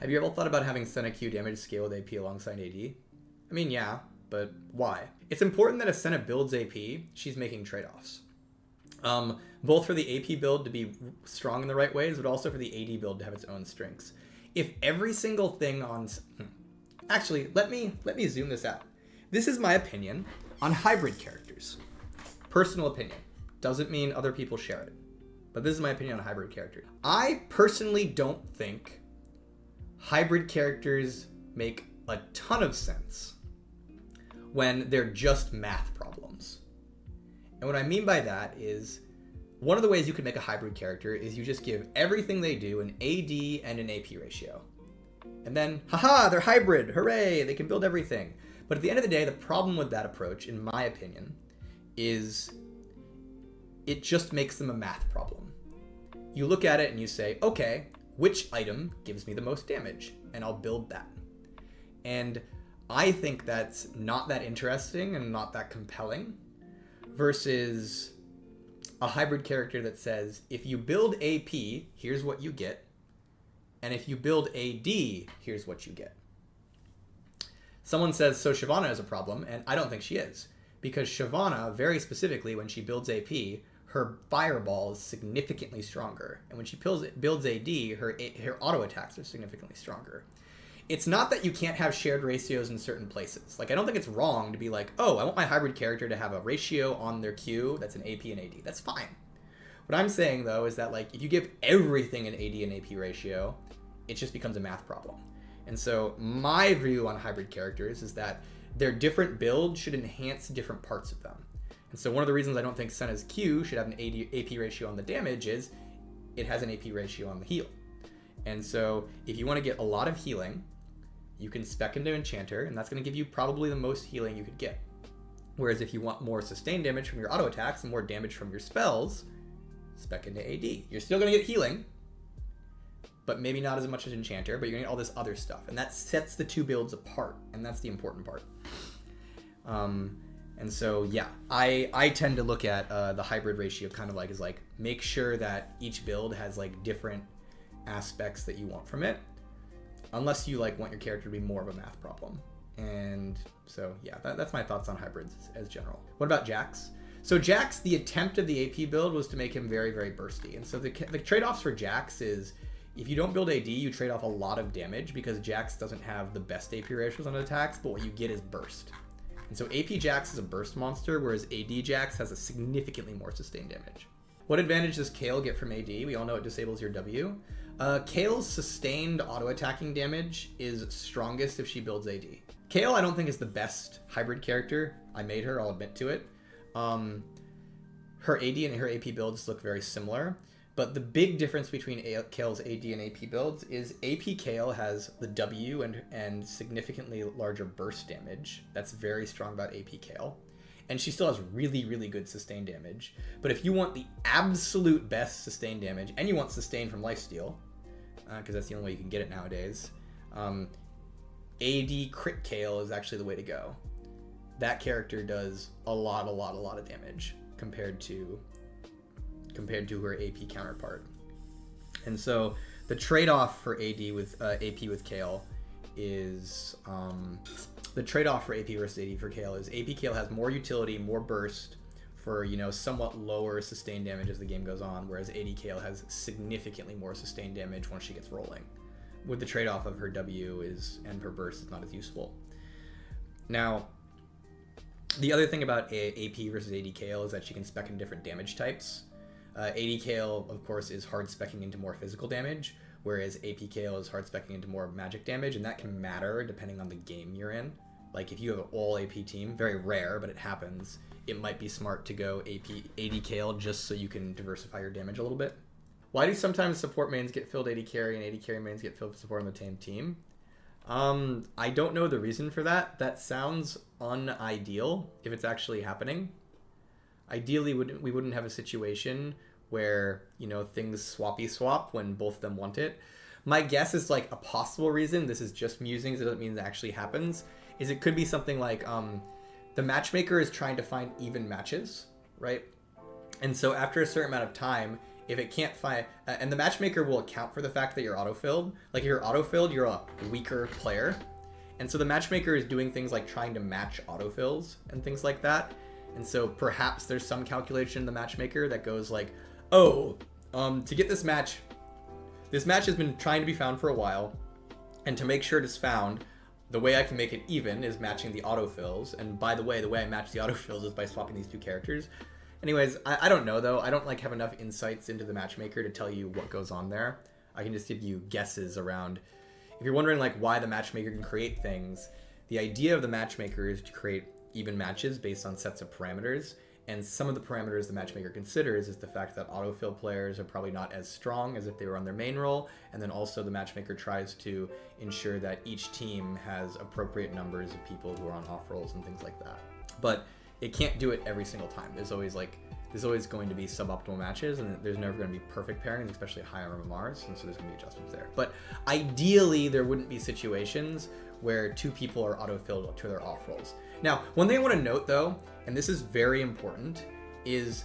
Have you ever thought about having Senna Q damage scale with AP alongside AD? I mean, yeah, but why? It's important that if Senna builds AP, she's making trade-offs. Both for the AP build to be strong in the right ways, but also for the AD build to have its own strengths. If every single thing on... Actually, let me zoom this out. This is my opinion on hybrid characters. Personal opinion. Doesn't mean other people share it. But this is my opinion on hybrid characters. I personally don't think hybrid characters make a ton of sense when they're just math problems. And what I mean by that is, one of the ways you can make a hybrid character is you just give everything they do an AD and an AP ratio. And then, haha, they're hybrid, hooray, they can build everything. But at the end of the day, the problem with that approach, in my opinion, is it just makes them a math problem. You look at it and you say, okay, which item gives me the most damage? And I'll build that. And I think that's not that interesting and not that compelling versus a hybrid character that says, if you build AP, here's what you get. And if you build AD, here's what you get. Someone says, so Shyvana is a problem, and I don't think she is. Because Shyvana, very specifically, when she builds AP, her fireball is significantly stronger. And when she builds AD, her auto attacks are significantly stronger. It's not that you can't have shared ratios in certain places. Like, I don't think it's wrong to be like, oh, I want my hybrid character to have a ratio on their Q that's an AP and AD. That's fine. What I'm saying, though, is that, like, if you give everything an AD and AP ratio, it just becomes a math problem. And so my view on hybrid characters is that their different builds should enhance different parts of them. And so one of the reasons I don't think Senna's Q should have an AP ratio on the damage is it has an AP ratio on the heal. And so if you want to get a lot of healing, you can spec into Enchanter, and that's going to give you probably the most healing you could get. Whereas if you want more sustained damage from your auto attacks and more damage from your spells, spec into AD. You're still going to get healing, but maybe not as much as Enchanter, but you're going to get all this other stuff. And that sets the two builds apart, and that's the important part. And so, yeah, I tend to look at the hybrid ratio kind of like as like, make sure that each build has like different aspects that you want from it, unless you like want your character to be more of a math problem. And so, yeah, that's my thoughts on hybrids as general. What about Jax? So Jax, the attempt of the AP build was to make him very, very bursty. And so the trade-offs for Jax is, if you don't build AD, you trade off a lot of damage because Jax doesn't have the best AP ratios on attacks, but what you get is burst. And so AP Jax is a burst monster, whereas AD Jax has a significantly more sustained damage. What advantage does Kayle get from AD? We all know it disables your W. Kayle's sustained auto-attacking damage is strongest if she builds AD. Kayle I don't think is the best hybrid character. I made her, I'll admit to it. Her AD and her AP builds look very similar. But the big difference between Kayle's AD and AP builds is AP Kayle has the W and significantly larger burst damage. That's very strong about AP Kayle. And she still has really, really good sustained damage. But if you want the absolute best sustained damage, and you want sustained from lifesteal, because that's the only way you can get it nowadays, AD crit Kayle is actually the way to go. That character does a lot of damage compared to her AP counterpart. And so the trade-off for AP with Kayle is the trade-off for AP versus AD for Kayle is AP Kayle has more utility, more burst for, you know, somewhat lower sustained damage as the game goes on, whereas AD Kayle has significantly more sustained damage once she gets rolling, with the trade-off of her W and her burst is not as useful. Now, the other thing about AP versus AD Kayle is that she can spec in different damage types. AD Kayle, of course, is hard specking into more physical damage, whereas AP Kayle is hard specking into more magic damage, and that can matter depending on the game you're in. Like, if you have an all AP team, very rare, but it happens, it might be smart to go AD Kayle just so you can diversify your damage a little bit. Why do sometimes support mains get filled AD carry and AD carry mains get filled support on the same team? I don't know the reason for that. That sounds unideal if it's actually happening. Ideally, we wouldn't have a situation where, you know, things swap when both of them want it. My guess is, like, a possible reason, this is just musings, it doesn't mean it actually happens, is it could be something like the matchmaker is trying to find even matches, right? And so after a certain amount of time, if it can't find, and the matchmaker will account for the fact that you're autofilled. Like if you're autofilled, you're a weaker player. And so the matchmaker is doing things like trying to match autofills and things like that. And so perhaps there's some calculation in the matchmaker that goes like, oh, to get this match has been trying to be found for a while. And to make sure it is found, the way I can make it even is matching the autofills. And by the way I match the autofills is by swapping these two characters. Anyways, I don't know though. I don't like have enough insights into the matchmaker to tell you what goes on there. I can just give you guesses around. If you're wondering like why the matchmaker can create things, the idea of the matchmaker is to create even matches based on sets of parameters. And some of the parameters the matchmaker considers is the fact that autofill players are probably not as strong as if they were on their main role. And then also the matchmaker tries to ensure that each team has appropriate numbers of people who are on off roles and things like that. But it can't do it every single time. There's always going to be suboptimal matches, and there's never going to be perfect pairings, especially higher MMRs, and so there's going to be adjustments there. But ideally, there wouldn't be situations where two people are autofilled to their off roles. Now, one thing I want to note though, and this is very important, is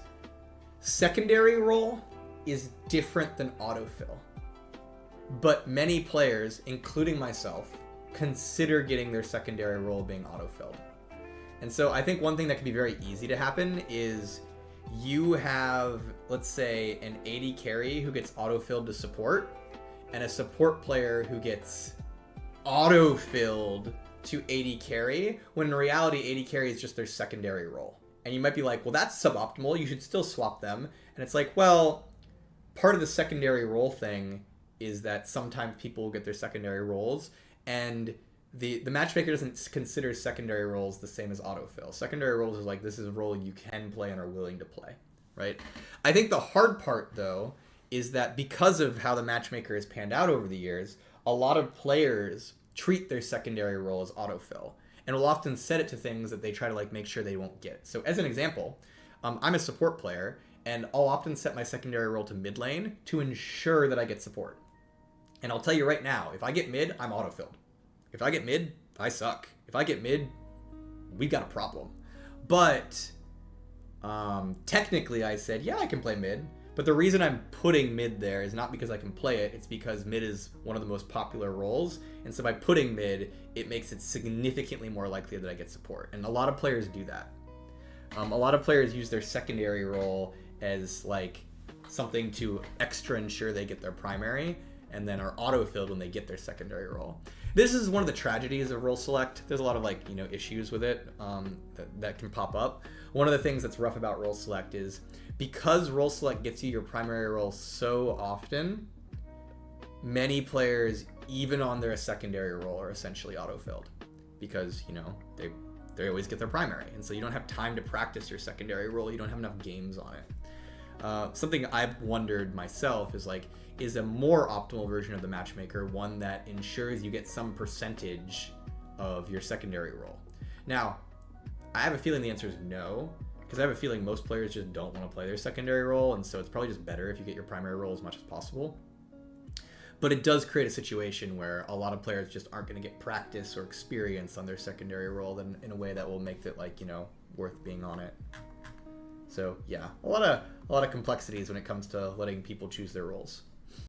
secondary role is different than autofill. But many players, including myself, consider getting their secondary role being autofilled. And so I think one thing that can be very easy to happen is you have, let's say, an AD carry who gets autofilled to support, and a support player who gets autofilled to AD carry, when in reality AD carry is just their secondary role. And you might be like, well, that's suboptimal, you should still swap them. And it's like, well, part of the secondary role thing is that sometimes people will get their secondary roles, and the matchmaker doesn't consider secondary roles the same as autofill. Secondary roles is like, this is a role you can play and are willing to play, right? I think the hard part though is that because of how the matchmaker has panned out over the years, a lot of players treat their secondary role as autofill and will often set it to things that they try to like make sure they won't get. So as an example, I'm a support player and I'll often set my secondary role to mid lane to ensure that I get support. And I'll tell you right now, if I get mid, I'm autofilled. If I get mid, I suck. If I get mid, we've got a problem. But technically I said, yeah, I can play mid. But the reason I'm putting mid there is not because I can play it. It's because mid is one of the most popular roles. And so by putting mid, it makes it significantly more likely that I get support. And a lot of players do that. A lot of players use their secondary role as like something to extra ensure they get their primary, and then are auto-filled when they get their secondary role. This is one of the tragedies of role select. There's a lot of like, issues with it that can pop up. One of the things that's rough about role select is because role select gets you your primary role so often, many players, even on their secondary role, are essentially auto-filled because, they always get their primary. And so you don't have time to practice your secondary role. You don't have enough games on it. Something I've wondered myself is like, is a more optimal version of the matchmaker one that ensures you get some percentage of your secondary role? Now, I have a feeling the answer is no, because I have a feeling most players just don't want to play their secondary role, and so it's probably just better if you get your primary role as much as possible. But it does create a situation where a lot of players just aren't going to get practice or experience on their secondary role in a way that will make it like, worth being on it. So yeah, a lot of complexities when it comes to letting people choose their roles.